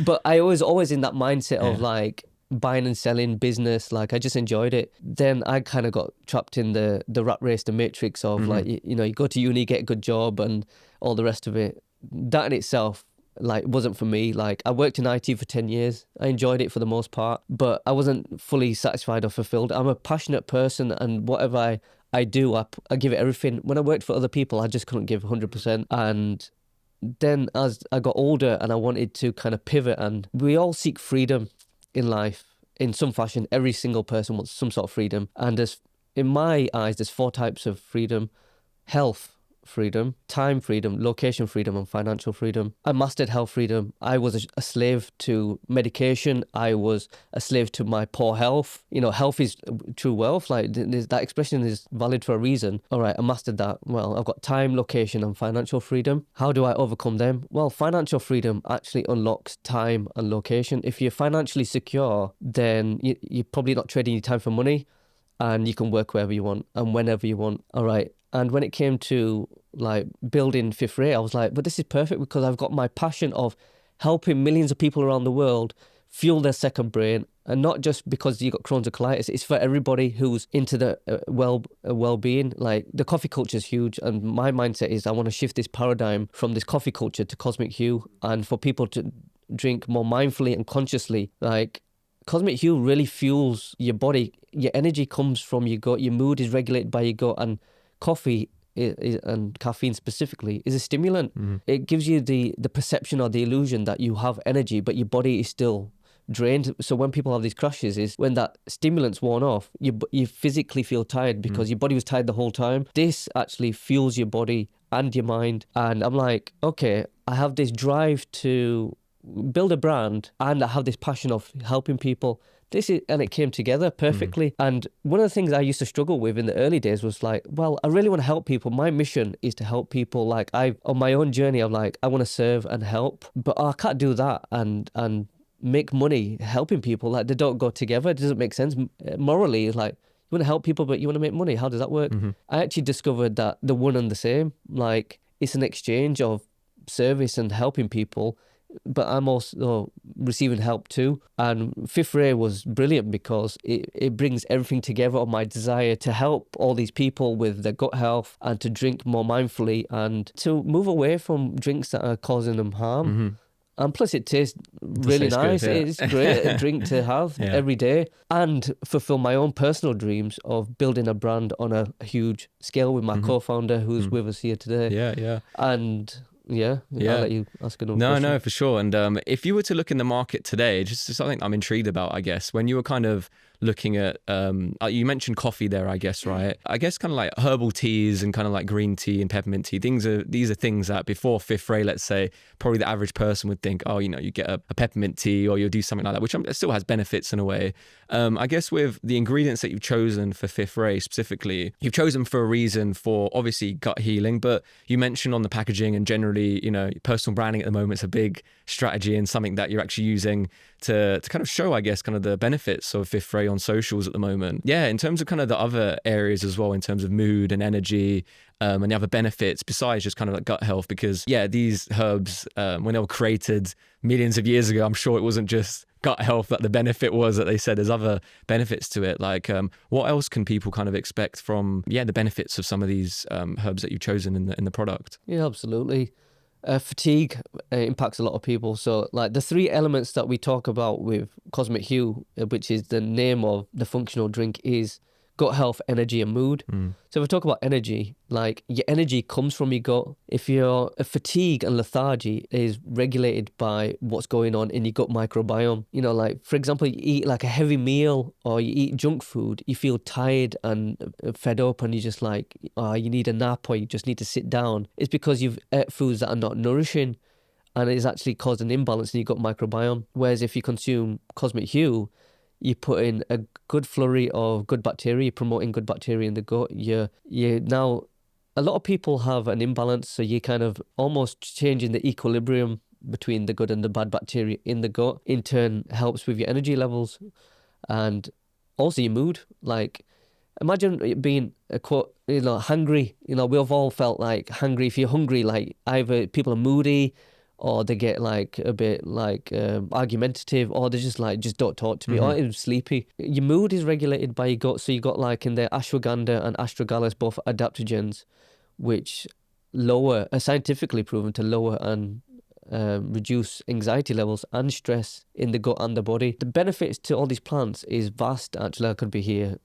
[SPEAKER 1] But I was always in that mindset of like buying and selling business. Like I just enjoyed it. Then I kind of got trapped in the rat race, the matrix of like, you know, you go to uni, get a good job and all the rest of it. That in itself like wasn't for me. Like I worked in IT for 10 years. I enjoyed it for the most part, but I wasn't fully satisfied or fulfilled. I'm a passionate person, and whatever I do, I give it everything. When I worked for other people, I just couldn't give 100%. And then as I got older and I wanted to kind of pivot, and we all seek freedom in life in some fashion. Every single person wants some sort of freedom. And in my eyes, there's 4 types of freedom: health freedom, time freedom, location freedom, and financial freedom. I mastered health freedom. I was a slave to medication. I was a slave to my poor health. You know, health is true wealth. Like that expression is valid for a reason. All right, I mastered that. Well, I've got time, location, and financial freedom. How do I overcome them? Well, financial freedom actually unlocks time and location. If you're financially secure, then you're probably not trading your time for money, and you can work wherever you want and whenever you want. All right. And when it came to like building Fifth Ray, I was like, but this is perfect because I've got my passion of helping millions of people around the world fuel their second brain. And not just because you got Crohn's or colitis, it's for everybody who's into the well-being. Like the coffee culture is huge. And my mindset is I want to shift this paradigm from this coffee culture to Cosmic Hue, and for people to drink more mindfully and consciously. Like Cosmic Hue really fuels your body. Your energy comes from your gut. Your mood is regulated by your gut. And coffee and caffeine specifically is a stimulant. It gives you the perception or the illusion that you have energy, but your body is still drained. So when people have these crashes, is when that stimulant's worn off, you physically feel tired because your body was tired the whole time. This actually fuels your body and your mind. And I'm like, okay, I have this drive to build a brand, and I have this passion of helping people. And it came together perfectly. And one of the things I used to struggle with in the early days was like, well, I really want to help people. My mission is to help people. Like on my own journey, I'm like, I want to serve and help, but I can't do that and make money helping people. Like they don't go together. It doesn't make sense morally. Like want to help people, but you want to make money. How does that work? I actually discovered that they're one and the same. Like, it's an exchange of service and helping people, but I'm also receiving help too. And Fifth Ray was brilliant because it brings everything together of my desire to help all these people with their gut health and to drink more mindfully and to move away from drinks that are causing them harm. And plus, it tastes really nice.
[SPEAKER 2] Good, yeah.
[SPEAKER 1] It's great a drink to have every day, and fulfill my own personal dreams of building a brand on a huge scale with my co-founder, who's with us here today.
[SPEAKER 2] Yeah.
[SPEAKER 1] And I'll let you ask another question.
[SPEAKER 2] No, for sure. And if you were to look in the market today, just something I'm intrigued about, I guess, when you were kind of looking at, you mentioned coffee there, I guess, right? I guess kind of like herbal teas and kind of like green tea and peppermint tea. These are things that before Fifth Ray, let's say, probably the average person would think, oh, you know, you get a peppermint tea or you'll do something like that, which still has benefits in a way. I guess with the ingredients that you've chosen for Fifth Ray specifically, you've chosen for a reason, for obviously gut healing, but you mentioned on the packaging and generally, you know, personal branding at the moment is a big strategy and something that you're actually using to kind of show, I guess, kind of the benefits of Fifth Ray on socials at the moment. Yeah, in terms of kind of the other areas as well, in terms of mood and energy, and the other benefits besides just kind of like gut health, because these herbs, when they were created millions of years ago, I'm sure it wasn't just gut health that the benefit was, that they said there's other benefits to it. Like, what else can people kind of expect from the benefits of some of these herbs that you've chosen in the product?
[SPEAKER 1] Yeah, absolutely. Fatigue impacts a lot of people. So like the three elements that we talk about with Cosmic Hue, which is the name of the functional drink, is gut health, energy, and mood. So if we talk about energy, like your energy comes from your gut. If your fatigue and lethargy is regulated by what's going on in your gut microbiome, you know, like for example, you eat like a heavy meal or you eat junk food, you feel tired and fed up and you just like, you need a nap or you just need to sit down. It's because you've ate foods that are not nourishing, and it's actually caused an imbalance in your gut microbiome. Whereas if you consume Cosmic Hue, you put in a good flurry of good bacteria, you're promoting good bacteria in the gut. You now, a lot of people have an imbalance, so you're kind of almost changing the equilibrium between the good and the bad bacteria in the gut. In turn, helps with your energy levels and also your mood. Like, imagine it being hungry. You know, we've all felt like hungry. If you're hungry, like either people are moody, or they get like a bit like argumentative, or they just don't talk to me, or even sleepy. Your mood is regulated by your gut. So you got like in there ashwagandha and astragalus, both adaptogens, which are scientifically proven to lower and reduce anxiety levels and stress in the gut and the body. The benefits to all these plants is vast. Actually, I could be here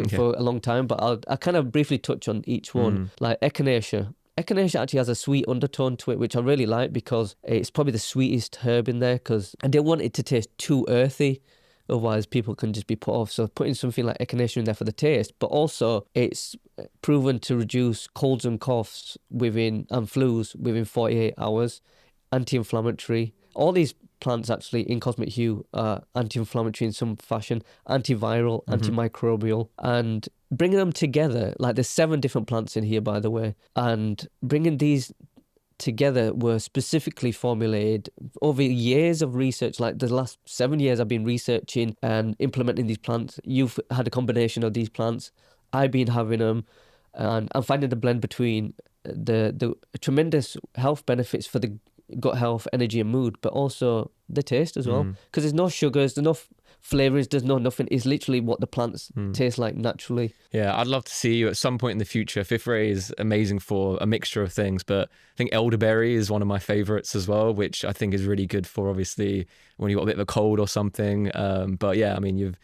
[SPEAKER 1] for a long time, but I'll kind of briefly touch on each one. Like echinacea. Echinacea actually has a sweet undertone to it, which I really like because it's probably the sweetest herb in there, because I didn't want it to taste too earthy, otherwise people can just be put off. So putting something like echinacea in there for the taste, but also it's proven to reduce colds and coughs and flus within 48 hours, anti-inflammatory. All these plants actually in Cosmic Hue are anti-inflammatory in some fashion, antiviral, antimicrobial, and bringing them together, like there's 7 different plants in here, by the way, and bringing these together were specifically formulated over years of research. Like the last 7 years I've been researching and implementing these plants. You've had a combination of these plants, I've been having them, and I'm finding the blend between the tremendous health benefits for the gut health, energy and mood, but also the taste as well, because there's no sugars, there's no flavorings, there's no nothing. It's literally what the plants taste like naturally.
[SPEAKER 2] Yeah, I'd love to see you at some point in the future. Fifth Ray is amazing for a mixture of things, but I think elderberry is one of my favorites as well, which I think is really good for obviously when you've got a bit of a cold or something. But yeah, I mean, you're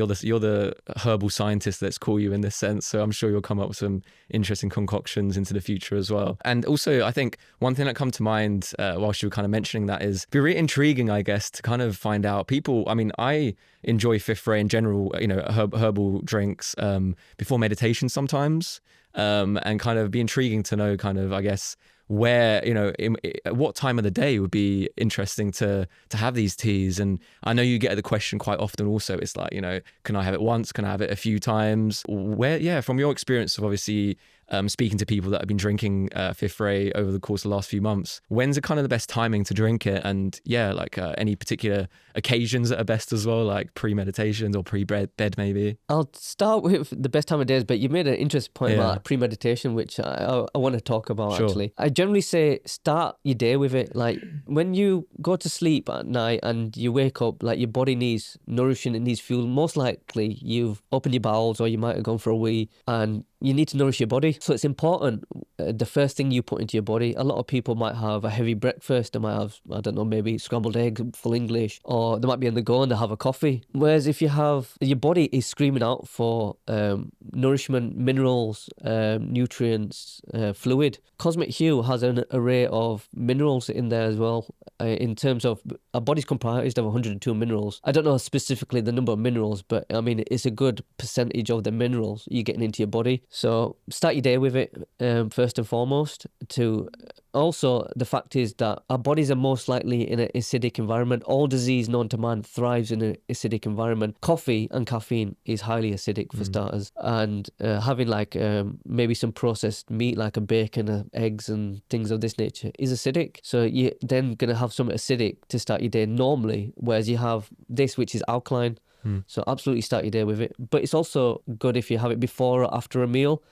[SPEAKER 2] the herbal scientist, let's call you in this sense. So I'm sure you'll come up with some interesting concoctions into the future as well. And also, I think one thing that come to mind whilst you were kind of mentioning that is it'd be really intriguing, I guess, to kind of find out people. I mean, I enjoy Fifth Ray in general, you know, herbal drinks before meditation sometimes, and kind of be intriguing to know kind of, I guess, where, you know, at what time of the day would be interesting to have these teas. And I know you get the question quite often also, it's like, you know, can I have it once? Can I have it a few times? Where, yeah, from your experience of obviously speaking to people that have been drinking Fifth Ray over the course of the last few months. When's the kind of the best timing to drink it? And yeah, like any particular occasions that are best as well, like pre-meditations or pre-bed maybe?
[SPEAKER 1] I'll start with the best time of days, but you made an interesting point about premeditation, which I want to talk about actually. I generally say start your day with it. Like when you go to sleep at night and you wake up, like your body needs nourishing, it needs fuel. Most likely you've opened your bowels or you might have gone for a wee, and you need to nourish your body. So it's important, the first thing you put into your body. A lot of people might have a heavy breakfast. They might have, I don't know, maybe scrambled eggs, full English, or they might be on the go and they have a coffee. Whereas if you have, your body is screaming out for nourishment, minerals, nutrients, fluid. Cosmic Hue has an array of minerals in there as well. In terms of, our body's comprised of 102 minerals. I don't know specifically the number of minerals, but I mean, it's a good percentage of the minerals you're getting into your body. So start your day with it, first and foremost. Also, the fact is that our bodies are most likely in an acidic environment. All disease known to man thrives in an acidic environment. Coffee and caffeine is highly acidic for starters. And having like maybe some processed meat like a bacon, eggs and things of this nature is acidic. So you're then going to have some acidic to start your day normally, whereas you have this which is alkaline. So absolutely start your day with it. But it's also good if you have it before or after a meal.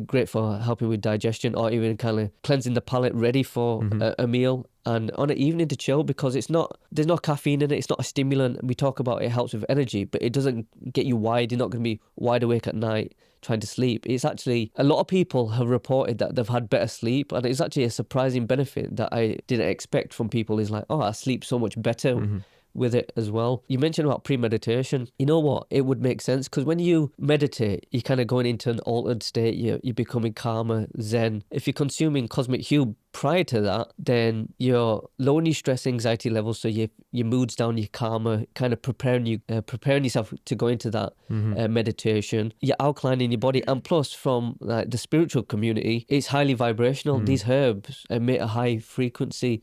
[SPEAKER 1] Great for helping with digestion or even kind of cleansing the palate ready for a meal. And on an evening to chill, because there's no caffeine in it. It's not a stimulant. We talk about it helps with energy, but it doesn't get you wide. You're not going to be wide awake at night trying to sleep. It's actually, a lot of people have reported that they've had better sleep, and it's actually a surprising benefit that I didn't expect from people. Is like, oh, I sleep so much better with it as well. You mentioned about premeditation. You know what? It would make sense, because when you meditate, you're kind of going into an altered state. You're becoming calmer, zen. If you're consuming Cosmic Hue prior to that, then you're lowering your stress, anxiety levels, so your mood's down, you're calmer, kind of preparing yourself to go into that meditation. You're alkalining your body, and plus from like the spiritual community, it's highly vibrational. These herbs emit a high frequency.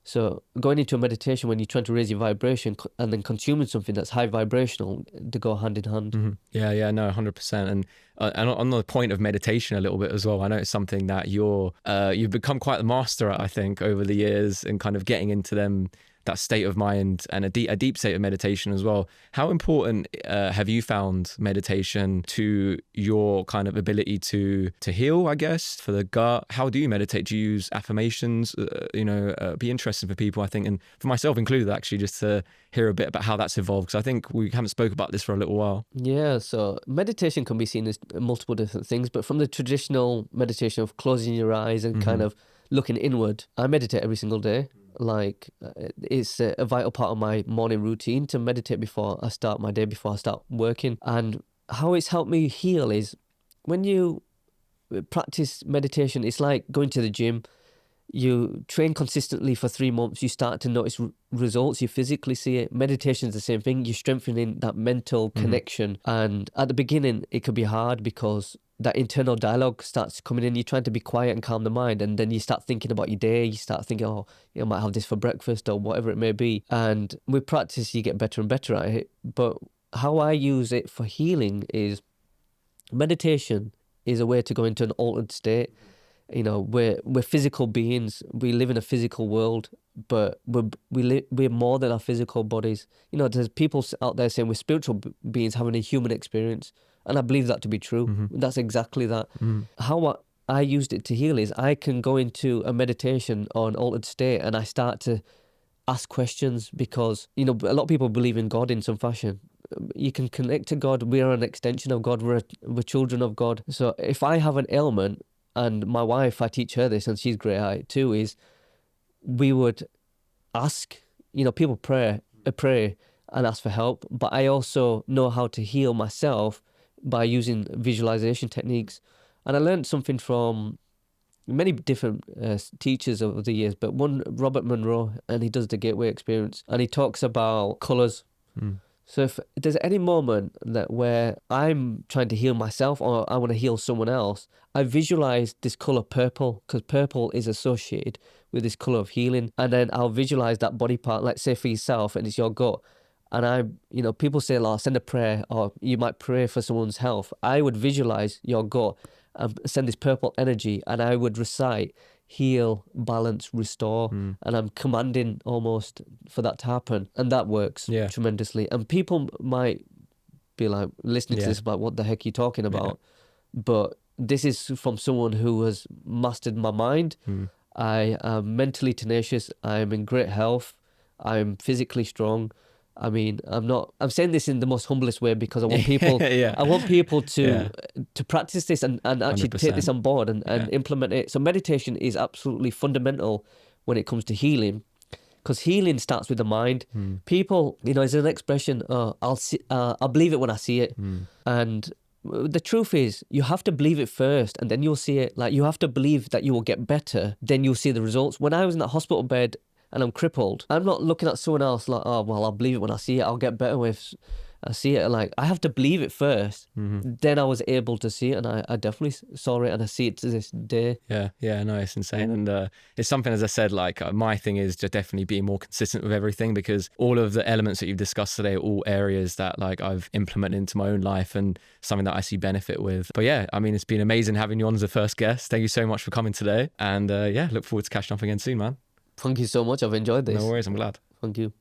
[SPEAKER 1] So going into a meditation when you're trying to raise your vibration and then consuming something that's high vibrational, they go hand in hand.
[SPEAKER 2] Yeah, no, 100%. And on the point of meditation a little bit as well, I know it's something that you've become quite the master at, I think, over the years, and kind of getting into that state of mind and a deep state of meditation as well. How important have you found meditation to your kind of ability to heal, I guess, for the gut? How do you meditate? Do you use affirmations? Be interesting for people, I think, and for myself included, actually, just to hear a bit about how that's evolved, because I think we haven't spoke about this for a little while.
[SPEAKER 1] Yeah, so meditation can be seen as multiple different things, but from the traditional meditation of closing your eyes and kind of looking inward, I meditate every single day. Like it's a vital part of my morning routine to meditate before I start my day, before I start working. And how it's helped me heal is when you practice meditation, it's like going to the gym. You train consistently for 3 months, you start to notice results, you physically see it. Meditation is the same thing. You're strengthening that mental connection. And at the beginning, it could be hard because that internal dialogue starts coming in. You're trying to be quiet and calm the mind, and then you start thinking about your day. You start thinking, oh, I might have this for breakfast or whatever it may be. And with practice, you get better and better at it. But how I use it for healing is meditation is a way to go into an altered state. You know, we're physical beings. We live in a physical world, but we're more than our physical bodies. You know, there's people out there saying we're spiritual beings having a human experience, and I believe that to be true. That's exactly that. How I used it to heal is I can go into a meditation or an altered state, and I start to ask questions, because, you know, a lot of people believe in God in some fashion. You can connect to God. We're an extension of God. We're children of God. So if I have an ailment, and my wife, I teach her this, and she's great at it too, is we would ask, you know, people pray and ask for help, but I also know how to heal myself by using visualization techniques. And I learned something from many different teachers over the years, but one, Robert Monroe, and he does the Gateway Experience, and he talks about colours. So if there's any moment that where I'm trying to heal myself or I want to heal someone else, I visualize this color purple, because purple is associated with this color of healing. And then I'll visualize that body part, let's say for yourself, and it's your gut. And people say, send a prayer, or you might pray for someone's health. I would visualize your gut, send this purple energy, and I would recite heal, balance, restore, and I'm commanding almost for that to happen, and that works tremendously. And people might be like listening to this about what the heck are you talking about, but this is from someone who has mastered my mind. I am mentally tenacious. I am in great health. I'm physically strong. I mean, I'm saying this in the most humblest way because I want people, I want people to practice this and actually
[SPEAKER 2] 100%.
[SPEAKER 1] take this on board and implement it. So meditation is absolutely fundamental when it comes to healing, because healing starts with the mind. People, there's an expression, I'll believe it when I see it. And the truth is, you have to believe it first and then you'll see it. Like, you have to believe that you will get better, then you'll see the results. When I was in that hospital bed and I'm crippled, I'm not looking at someone else like, oh, well, I'll believe it when I see it. I'll get better if I see it. Like, I have to believe it first. Then I was able to see it, and I definitely saw it, and I see it to this day.
[SPEAKER 2] Yeah, no, it's insane. And it's something, as I said, like my thing is to definitely be more consistent with everything, because all of the elements that you've discussed today are all areas that like I've implemented into my own life and something that I see benefit with. But yeah, I mean, it's been amazing having you on as the first guest. Thank you so much for coming today. And look forward to catching up again soon, man.
[SPEAKER 1] Thank you so much. I've enjoyed this.
[SPEAKER 2] No worries, I'm glad.
[SPEAKER 1] Thank you.